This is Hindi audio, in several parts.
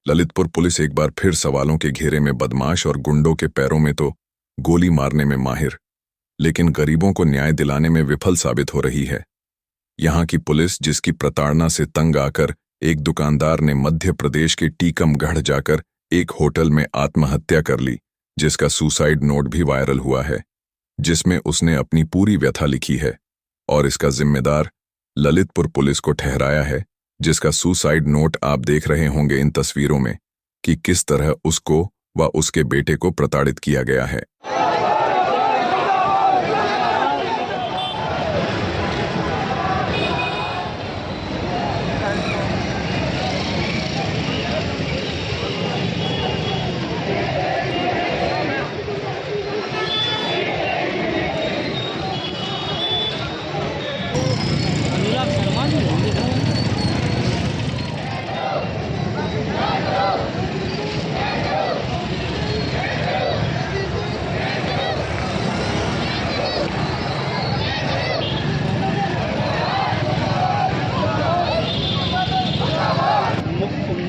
ललितपुर पुलिस एक बार फिर सवालों के घेरे में बदमाश और गुंडों के पैरों में तो गोली मारने में माहिर, लेकिन गरीबों को न्याय दिलाने में विफल साबित हो रही है। यहाँ की पुलिस, जिसकी प्रताड़ना से तंग आकर एक दुकानदार ने मध्य प्रदेश के टीकमगढ़ जाकर एक होटल में आत्महत्या कर ली, जिसका सुसाइड नोट भी वायरल हुआ है, जिसमें उसने अपनी पूरी व्यथा लिखी है, और इसका जिम्मेदार ललितपुर पुलिस को ठहराया है, जिसका सुसाइड नोट आप देख रहे होंगे इन तस्वीरों में कि किस तरह उसको व उसके बेटे को प्रताड़ित किया गया है।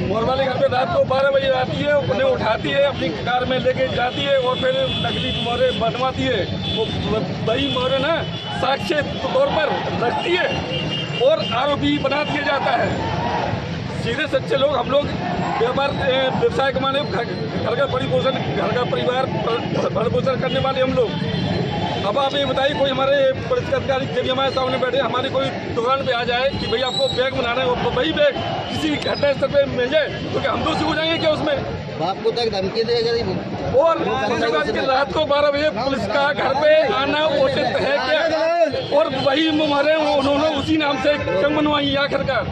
मोर वाले घर पे रात को 12 बजे आती है, उन्हें उठाती है, अपनी कार में लेके जाती है और फिर नकली मोहरे बनवाती है। वो वही मोहरे ना साक्ष्य तौर पर रखती है और आरोपी बना दिया जाता है। सीधे सच्चे लोग हम लोग व्यवसाय कमाने, घर का परिपोषण, घर का परिवार भरण पोषण करने वाले हम लोग। अब आप ये बताइए, कोई हमारे पुलिस अधिकारी जब हमारे सामने बैठे, हमारी कोई दुकान पे आ जाए कि भाई आपको बैग बनाना है, वही बैग किसी घटनास्थल पे मिल जाए तो क्या हम दोषी हो जाएंगे क्या उसमें? बाप को तक धमकी देगा। और रात को 12 बजे पुलिस का घर पे आना उचित है क्या? और वही मुहरे उन्होंने उसी नाम से क्यों बनवाई आखिरकार?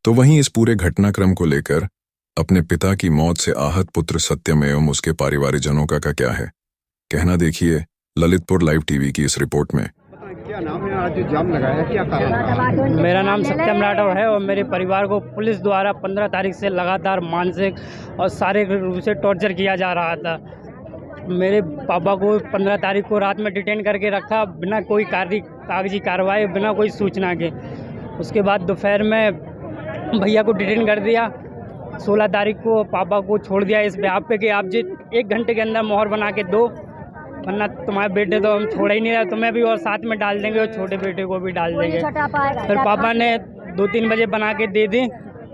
तो वहीं इस पूरे घटनाक्रम को लेकर अपने पिता की मौत से आहत पुत्र सत्यम एवं उसके परिवारजनों का क्या है कहना, देखिए ललितपुर लाइव टीवी की इस रिपोर्ट में। क्या नाम है, आज जाम लगाया, क्या कारण? मेरा नाम सत्यम राठौर है और मेरे परिवार को पुलिस द्वारा 15 तारीख से लगातार मानसिक और शारीरिक रूप से टॉर्चर किया जा रहा था। मेरे पापा को 15 तारीख को रात में डिटेन करके रखा, बिना कोई कागजी कार्रवाई, बिना कोई सूचना के। उसके बाद दोपहर में भैया को डिटेन कर दिया। 16 तारीख को पापा को छोड़ दिया इस बात पे कि आप जी 1 घंटे के अंदर मोहर बना के दो, वरना तुम्हारे बेटे तो हम छोड़ ही नहीं रहे, तुम्हें भी और साथ में डाल देंगे और छोटे बेटे को भी डाल देंगे। फिर पापा ने 2-3 बजे बना के दे दी।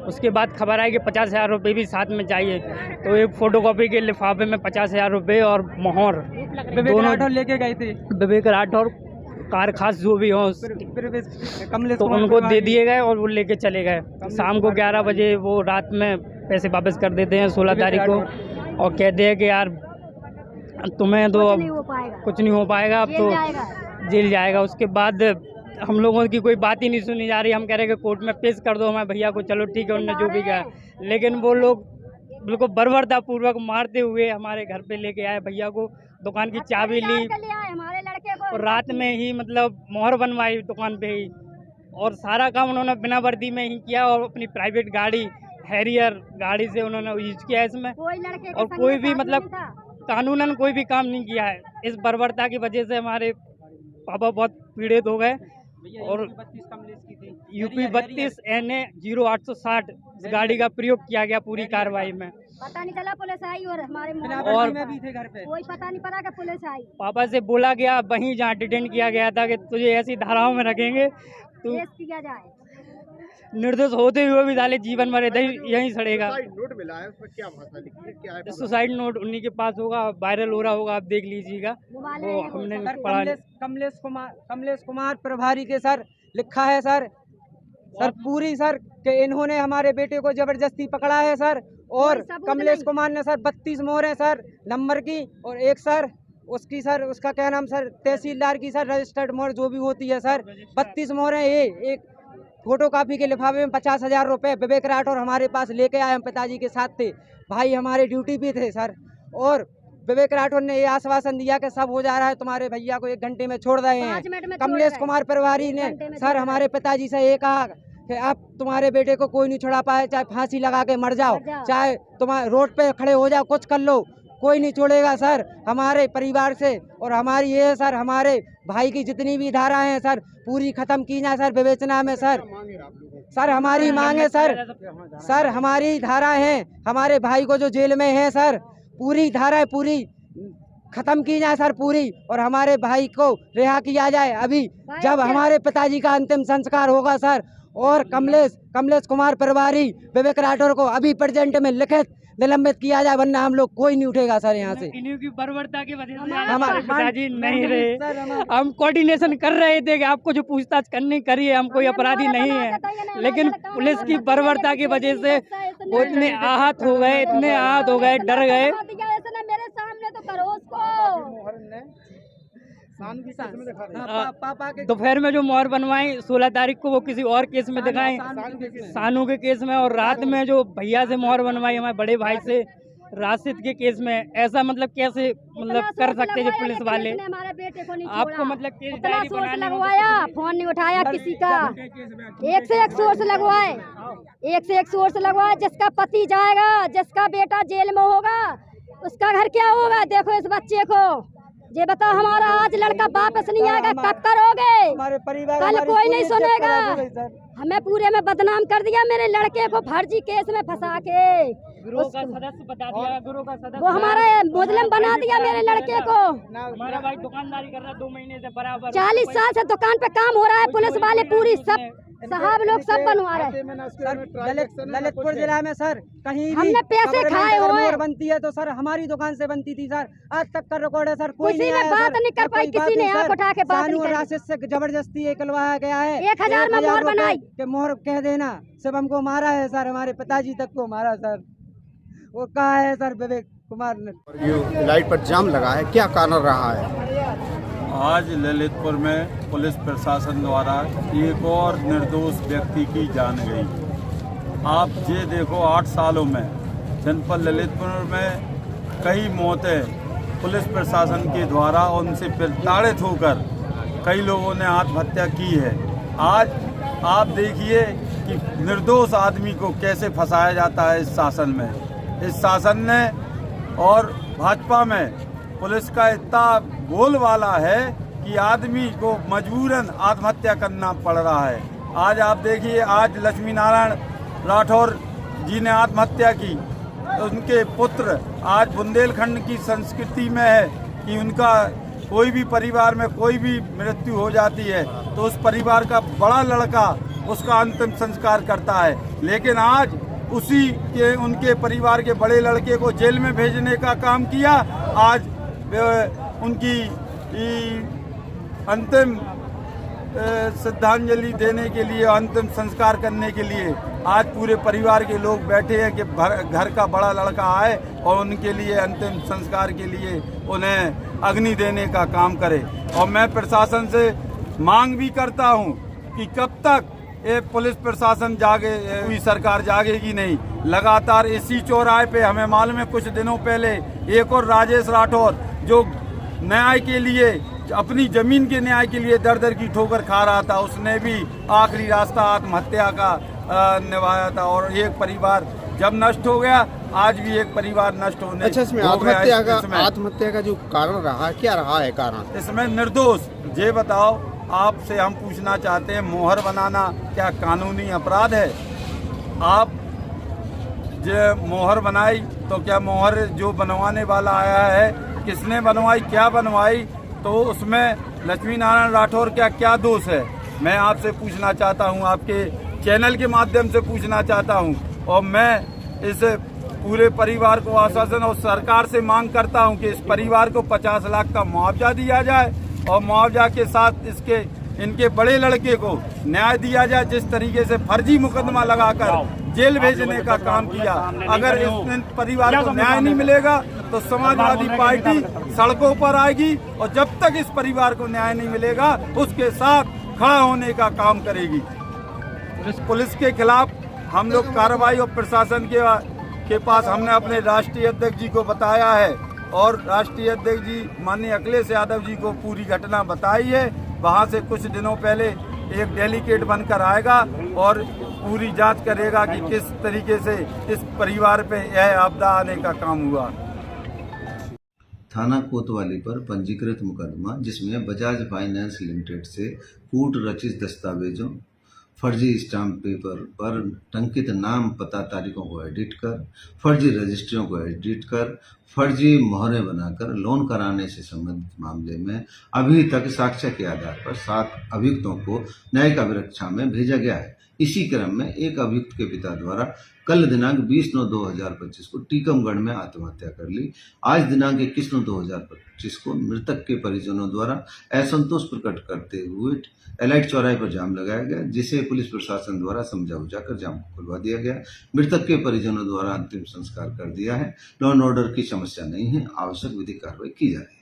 उसके बाद खबर आई कि 50,000 रुपये भी साथ में चाहिए, तो एक फ़ोटोकॉपी के लिफाफे में 50,000 रुपये और मोहर दोनों लेके गए थे। विवेक राठौर कार खास जो भी हो तो उनको दे दिए गए और वो लेके चले गए। शाम को 11 बजे वो रात में पैसे वापस कर देते हैं 16 तारीख को, और कहते हैं कि यार तुम्हें तो अब कुछ नहीं हो पाएगा, अब तो जेल जाएगा। उसके बाद हम लोगों की कोई बात ही नहीं सुनी जा रही। हम कह रहे हैं कि कोर्ट में पेश कर दो हमारे भैया को, चलो ठीक है, उन्होंने जो भी कहा, लेकिन वो लोग बिल्कुल बर्बरतापूर्वक मारते हुए हमारे घर पे लेके आए भैया को, दुकान की चाबी ली और रात में ही मतलब मोहर बनवाई दुकान पे ही, और सारा काम उन्होंने बिना वर्दी में ही किया और अपनी प्राइवेट गाड़ी हैरियर गाड़ी से उन्होंने यूज किया इसमें, और कोई भी मतलब कानूनन कोई भी काम नहीं किया है। इस बर्बरता की वजह से हमारे पापा बहुत पीड़ित हो गए। और यूपी 32 NA 0860 गाड़ी का प्रयोग किया गया पूरी कार्रवाई में। पता नहीं चला पुलिस आई और हमारे और भी थे घर पे, कोई पता नहीं पड़ा कि पुलिस आई। पापा से बोला गया वहीं जहाँ डिटेन किया गया था कि तुझे ऐसी धाराओं में रखेंगे, तो केस किया जाए। निर्दोष होते हुए भी साले जीवन भर यहीं सड़ेगा। सुसाइड नोट मिला है, उसमें क्या भाषा लिखी है, क्या है? सुसाइड नोट उन्हीं के पास होगा, वायरल हो रहा होगा, आप देख लीजिएगा। वो हमने पढ़ा नहीं। कमलेश कुमार प्रभारी के सर लिखा है सर पूरी सर कि इन्होंने हमारे बेटे को जबरदस्ती पकड़ा है सर। और कमलेश कुमार ने सर 32 मोहरें सर नंबर की, और एक सर उसकी सर उसका क्या नाम सर तहसीलदार की सर रजिस्टर्ड मोहर जो भी होती है सर 32 मोहरें। ये एक फोटो कापी के लिफाफे में 50,000 रुपये विवेक राठौर हमारे पास लेके आए। हम पिताजी के साथ थे, भाई हमारे ड्यूटी पे थे सर। और विवेक राठौर ने ये आश्वासन दिया कि सब हो जा रहा है, तुम्हारे भैया को 1 घंटे में छोड़ रहे हैं। कमलेश कुमार प्रभारी ने सर हमारे पिताजी से ये कहा कि आप तुम्हारे बेटे को कोई नहीं छुड़ा पाए, चाहे फांसी लगा के मर जाओ, चाहे तुम्हारे रोड पे खड़े हो जाओ, कुछ कर लो, कोई नहीं छोड़ेगा सर हमारे परिवार से। और हमारी ये सर हमारे भाई की जितनी भी धाराएं हैं सर पूरी खत्म की जाए सर विवेचना में सर। सर हमारी मांग है सर हमारी धारा है, हमारे भाई को जो जेल में है सर पूरी धारा पूरी खत्म की जाए सर पूरी, और हमारे भाई को रिहा किया जाए अभी जब हमारे पिताजी का अंतिम संस्कार होगा सर। और कमलेश कुमार प्रभारी विवेक राठौर को अभी प्रेजेंट में लिखित निलंबित किया जाए, वरना हम लोग कोई नहीं उठेगा सर यहाँ से। इन्हीं की बर्बरता की वजह से हमारे पिताजी नहीं रहे। हम कोऑर्डिनेशन कर रहे थे कि आपको जो पूछताछ करनी करिए, हम कोई अपराधी नहीं है, लेकिन पुलिस की बर्बरता की वजह से वो इतने आहत हो गए, डर गए। मेरे सामने तो करो उसको। दोपहर में जो मोहर बनवाई 16 तारीख को वो किसी और केस में दिखाएं, सानू के केस में, और रात में जो भैया से मोहर बनवाई हमारे बड़े भाई से राशिद के केस में। ऐसा मतलब कैसे कर सकते जो पुलिस वाले आपको केस डायरी बनाने लगवाया, फोन नहीं उठाया किसी का, एक से एक सोर्स लगवाए, जिसका पति जाएगा, जिसका बेटा जेल में होगा, उसका घर क्या होगा। देखो इस बच्चे को ये बताओ, हमारा आज लड़का वापस नहीं आएगा, कब करोगे? हमारे परिवार कल कोई नहीं सुनेगा। हमें पूरे में बदनाम कर दिया, मेरे लड़के को फर्जी केस में फंसा के गुरु का सदस्य बता दिया, गुरु का सदस्य वो हमारा मुजरिम बना दिया मेरे लड़के को। हमारा भाई दुकानदारी कर रहा है 2 महीने से बराबर, 40 साल से दुकान पे काम हो रहा है। पुलिस वाले पूरी सब साहब लोग सब बनवा रहे। ललितपुर जिला में सर कहीं भी हमने पैसे खाए हुए बनती है तो सर हमारी दुकान से बनती थी सर, आज तक का रिकॉर्ड है सर। कोई किसी ने बात नहीं कर पाई, किसी ने आंख उठा के बात नहीं करी। राशिद से जबरदस्ती ये करवाया गया है, 1000 में मोहर बनाई कि मोहर कह देना, सब हमको मारा है सर, हमारे पिताजी तक को मारा सर। वो कहा है सर विवेक कुमार ने। ये लाइट पर जाम लगा है, क्या कारण रहा है? आज ललितपुर में पुलिस प्रशासन द्वारा एक और निर्दोष व्यक्ति की जान गई। आप ये देखो 8 सालों में जनपद ललितपुर में कई मौतें पुलिस प्रशासन के द्वारा उनसे प्रताड़ित होकर कई लोगों ने आत्महत्या की है। आज आप देखिए कि निर्दोष आदमी को कैसे फंसाया जाता है इस शासन में। इस शासन ने और भाजपा में पुलिस का इतना बोलबाला है कि आदमी को मजबूरन आत्महत्या करना पड़ रहा है। आज आप देखिए, आज लक्ष्मी नारायण राठौर जी ने आत्महत्या की, उनके पुत्र आज बुंदेलखंड की संस्कृति में है कि उनका कोई भी परिवार में कोई भी मृत्यु हो जाती है तो उस परिवार का बड़ा लड़का उसका अंतिम संस्कार करता है, लेकिन आज उसी के उनके परिवार के बड़े लड़के को जेल में भेजने का काम किया। आज उनकी अंतिम श्रद्धांजलि देने के लिए, अंतिम संस्कार करने के लिए आज पूरे परिवार के लोग बैठे हैं कि घर का बड़ा लड़का आए और उनके लिए अंतिम संस्कार के लिए उन्हें अग्नि देने का काम करे। और मैं प्रशासन से मांग भी करता हूं कि कब तक ये पुलिस प्रशासन जागे, कोई सरकार जागेगी नहीं। लगातार इसी चौराहे पे हमें मालूम है कुछ दिनों पहले एक और राजेश राठौर जो न्याय के लिए, अपनी जमीन के न्याय के लिए दर दर की ठोकर खा रहा था, उसने भी आखिरी रास्ता आत्महत्या का निभाया था। और एक परिवार जब नष्ट हो गया, आज भी एक परिवार नष्ट होने इसमें आत्महत्या का जो कारण रहा, क्या रहा है कारण? इसमें निर्दोष, ये बताओ, आपसे हम पूछना चाहते हैं, मोहर बनाना क्या कानूनी अपराध है? आप जो मोहर बनाई तो क्या मोहर जो बनवाने वाला आया है किसने बनवाई, क्या बनवाई, तो उसमें लक्ष्मी नारायण राठौर क्या दोष है? मैं आपसे पूछना चाहता हूं, आपके चैनल के माध्यम से पूछना चाहता हूं और मैं इस पूरे परिवार को आश्वासन और सरकार से मांग करता हूं कि इस परिवार को 50 लाख का मुआवजा दिया जाए और मुआवजा के साथ इनके बड़े लड़के को न्याय दिया जाए। जिस तरीके से फर्जी मुकदमा लगाकर जेल भेजने का काम किया, अगर इस परिवार को न्याय नहीं मिलेगा तो समाजवादी पार्टी सड़कों पर आएगी और जब तक इस परिवार को न्याय नहीं मिलेगा उसके साथ खड़ा होने का काम करेगी। पुलिस के खिलाफ हम लोग कार्रवाई और प्रशासन के पास हमने अपने राष्ट्रीय अध्यक्ष जी को बताया है और राष्ट्रीय अध्यक्ष जी माननीय अखिलेश यादव जी को पूरी घटना बताई है। वहां से कुछ दिनों पहले एक डेलीगेट बनकर आएगा और पूरी जांच करेगा कि किस तरीके से इस परिवार पे यह आपदा आने का काम हुआ। थाना कोतवाली पर पंजीकृत मुकदमा जिसमें बजाज फाइनेंस लिमिटेड से कूट रचित दस्तावेजों, फर्जी स्टाम्प पेपर पर टंकित नाम, पता, तारीखों को एडिट कर, फर्जी रजिस्ट्रियों को एडिट कर, फर्जी मोहरें बनाकर लोन कराने से संबंधित मामले में अभी तक साक्ष्य के आधार पर 7 अभियुक्तों को न्यायिक अभिरक्षा में भेजा गया है। इसी क्रम में एक अभियुक्त के पिता द्वारा कल दिनांक 20/9/2025 को टीकमगढ़ में आत्महत्या कर ली। आज दिनांक 21/9/2025 को मृतक के परिजनों द्वारा असंतोष प्रकट करते हुए एलाइट चौराहे पर जाम लगाया गया, जिसे पुलिस प्रशासन द्वारा समझा बुझाकर जाम खुलवा दिया गया। मृतक के परिजनों द्वारा अंतिम संस्कार कर दिया है। लॉ एंड ऑर्डर की समस्या नहीं है, आवश्यक विधिक कार्रवाई की जा रही है।